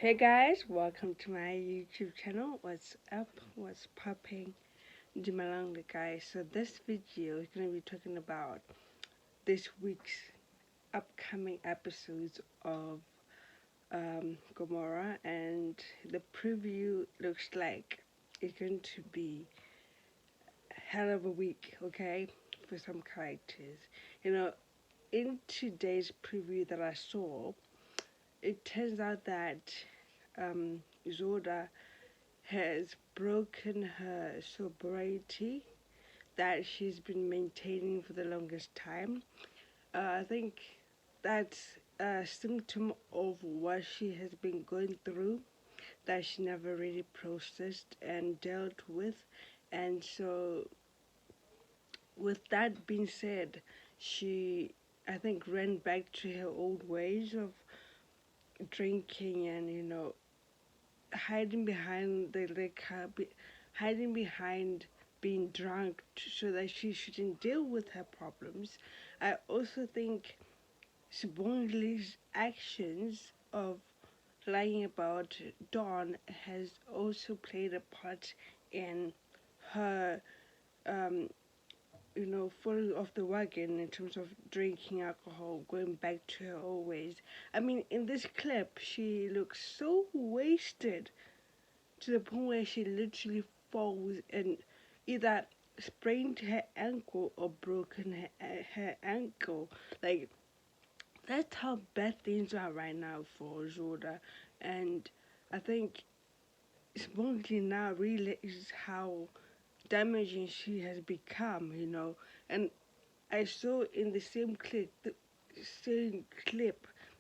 Hey guys, welcome to my YouTube channel. What's up? What's popping? Jimalanga guys. So this video is going to be talking about this week's upcoming episodes of GOMORA, and the preview looks like it's going to be a hell of a week, okay, for some characters. You know, in today's preview that I saw, it turns out that Zoda has broken her sobriety that she's been maintaining for the longest time. I think that's a symptom of what she has been going through that she never really processed and dealt with. And so, with that being said, she, I think, ran back to her old ways of drinking and, hiding behind the liquor, hiding behind being drunk so that she shouldn't deal with her problems. I also think Sibongli's actions of lying about Dawn has also played a part in her, um, falling off the wagon in terms of drinking alcohol, going back to her old ways. I mean, in this clip, she looks so wasted to the point where she literally falls and either sprained her ankle or broken her ankle. Like, that's how bad things are right now for Zoda. And I think Spunky now realizes how damaging she has become. And I saw in the same clip,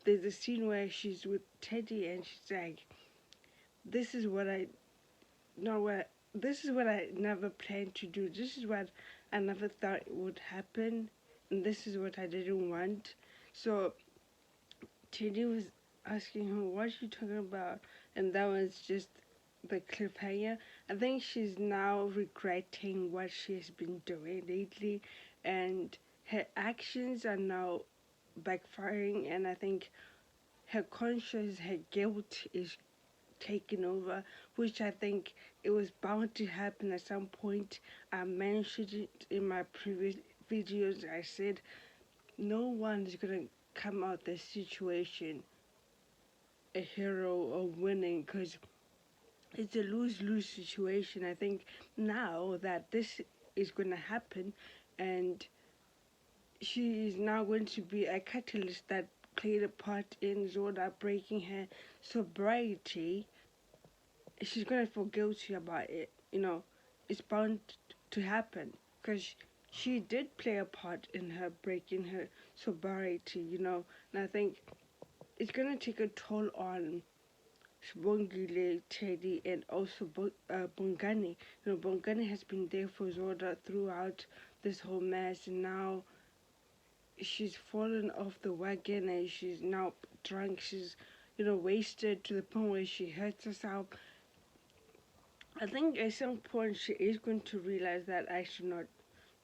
there's a scene where she's with Teddy and she's like, this is what I no, this is what I never planned to do. This is what I never thought would happen, and this is what I didn't want. So Teddy was asking her, "What you talking about?" And that was just the cliffhanger. I think she's now regretting what she has been doing lately, and her actions are now backfiring. And I think her conscience, her guilt is taken over, which I think it was bound to happen at some point. I mentioned it in my previous videos. I said no one is gonna come out this situation a hero or winning because it's a lose-lose situation. I think now that this is gonna happen, and she is now going to be a catalyst that played a part in Zoda breaking her sobriety. She's gonna feel guilty about it. It's bound to happen because she did play a part in her breaking her sobriety. And I think it's gonna take a toll on Sibongile, Teddy, and also Bongani. Bongani has been there for Zoda throughout this whole mess, and now she's fallen off the wagon and she's now drunk. She's wasted to the point where she hurts herself. I think at some point she is going to realize that I should not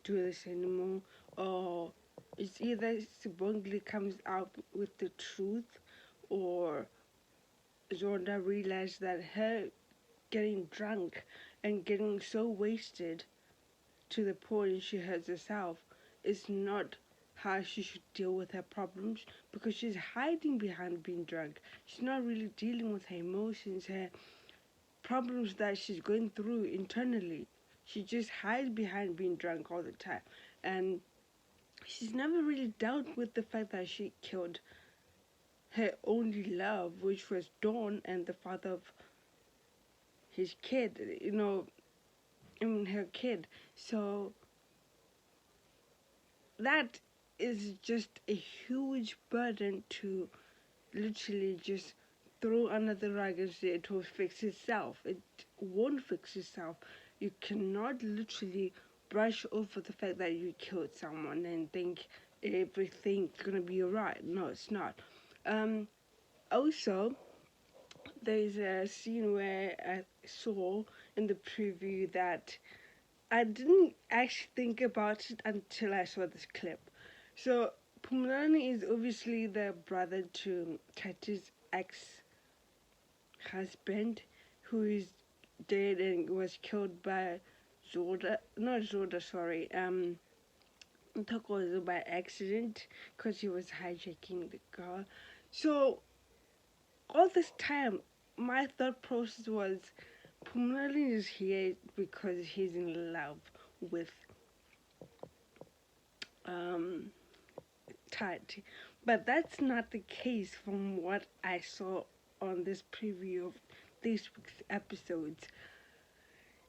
do this anymore, or it's either Sibongli comes out with the truth, or Zonda realized that her getting drunk and getting so wasted to the point she hurts herself is not how she should deal with her problems, because she's hiding behind being drunk. She's not really dealing with her emotions, her problems that she's going through internally. She just hides behind being drunk all the time. And she's never really dealt with the fact that she killed her only love, which was Dawn, and the father of his kid, her kid. So that is just a huge burden to literally just throw under the rug and say it will fix itself. It won't fix itself. You cannot literally brush over the fact that you killed someone and think everything's gonna be alright. No, it's not. Also, there's a scene where I saw in the preview that I didn't actually think about it until I saw this clip. So Pumlani is obviously the brother to Tati's ex husband who is dead and was killed by not Zoda, sorry, Takozo by accident because he was hijacking the car. So all this time, my thought process was Pumalani is here because he's in love with um, Tati. But that's not the case from what I saw on this preview of this week's episodes.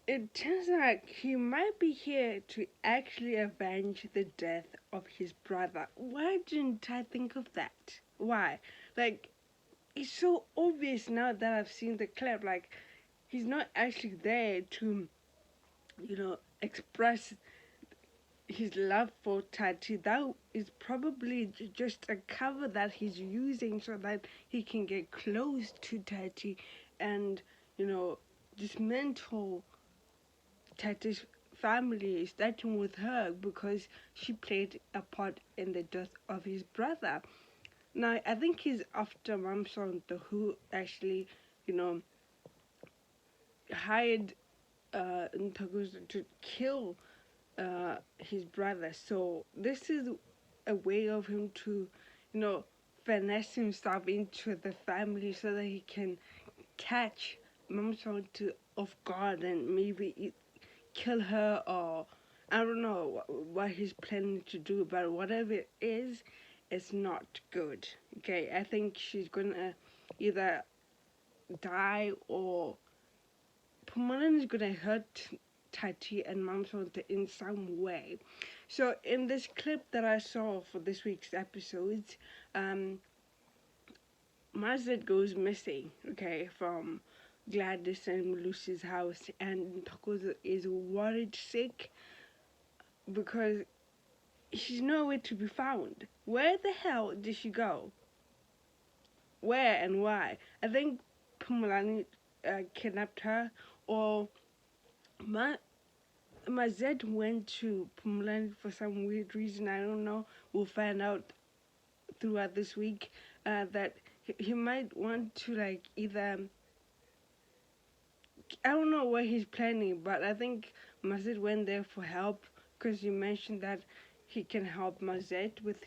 It turns out he might be here to actually avenge the death of his brother. Why didn't I think of that? Why? Like, it's so obvious now that I've seen the clip. Like, he's not actually there to, express his love for Tati. That is probably just a cover that he's using so that he can get close to Tati and, dismantle Tati's family, starting with her because she played a part in the death of his brother. Now, I think he's after Mamsonto, who actually, hired Ntaguzo to kill his brother. So this is a way of him to, finesse himself into the family so that he can catch Mamsonto off guard and maybe kill her, or I don't know what he's planning to do, but whatever it is, it's not good. Okay, I think she's gonna either die or Pumalan is gonna hurt Tati and Mamsonte in some way. So in this clip that I saw for this week's episodes, Mazet goes missing, okay, from Gladys and Lucy's house, and Tokozo is worried sick because she's nowhere to be found. Where the hell did she go? Where and why? I think Pumalani kidnapped her, or Mazet went to Pumalani for some weird reason. I don't know. We'll find out throughout this week that he might want to, like, either, I don't know what he's planning, but I think Mazet went there for help because you mentioned that he can help Mazet with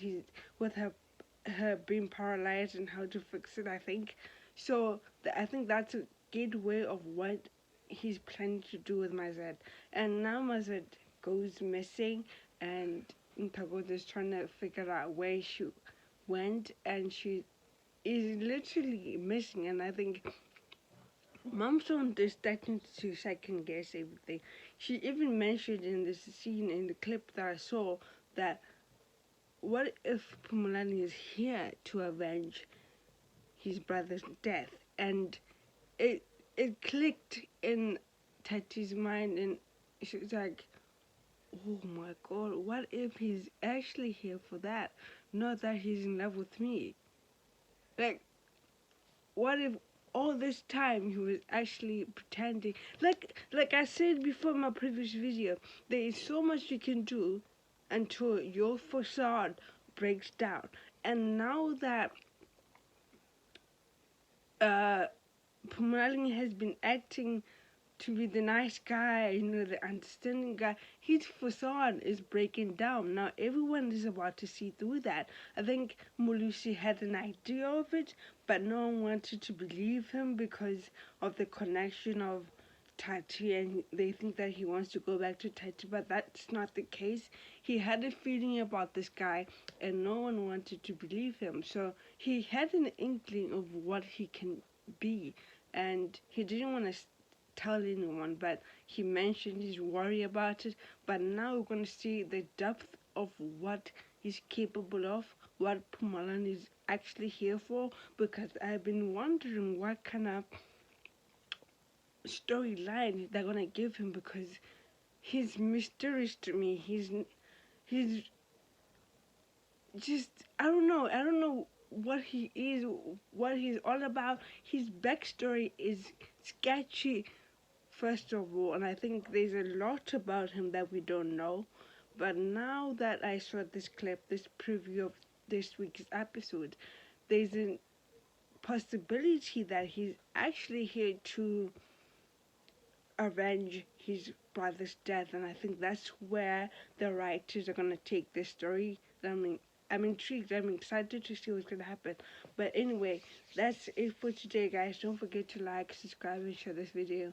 her being paralyzed and how to fix it, I think. So I think that's a gateway of what he's planning to do with Mazet. And now Mazet goes missing, and Ntagoda is trying to figure out where she went, and she is literally missing. And I think Momson is starting to second guess everything. She even mentioned in this scene in the clip that I saw that what if Pumulani is here to avenge his brother's death? And it clicked in Tati's mind, and she was like, oh my god, what if he's actually here for that? Not that he's in love with me. Like, what if all this time he was actually pretending? Like I said before in my previous video, there is so much you can do until your facade breaks down. And now that Pumaling has been acting to be the nice guy, the understanding guy, his facade is breaking down. Now everyone is about to see through that. I think Mulusi had an idea of it, but no one wanted to believe him because of the connection of Tati, and they think that he wants to go back to Tati, but that's not the case. He had a feeling about this guy, and no one wanted to believe him. So he had an inkling of what he can be, and he didn't want to tell anyone, but he mentioned his worry about it. But now we're going to see the depth of what he's capable of, what Pumalan is actually here for, because I've been wondering what kind of storyline they're going to give him, because he's mysterious to me. He's just, I don't know what he is, what he's all about. His backstory is sketchy, first of all, and I think there's a lot about him that we don't know. But now that I saw this clip, this preview of this week's episode, there's a possibility that he's actually here to avenge his brother's death, and I think that's where the writers are gonna take this story. I'm intrigued. I'm excited to see what's gonna happen. But anyway, that's it for today, guys. Don't forget to like, subscribe, and share this video.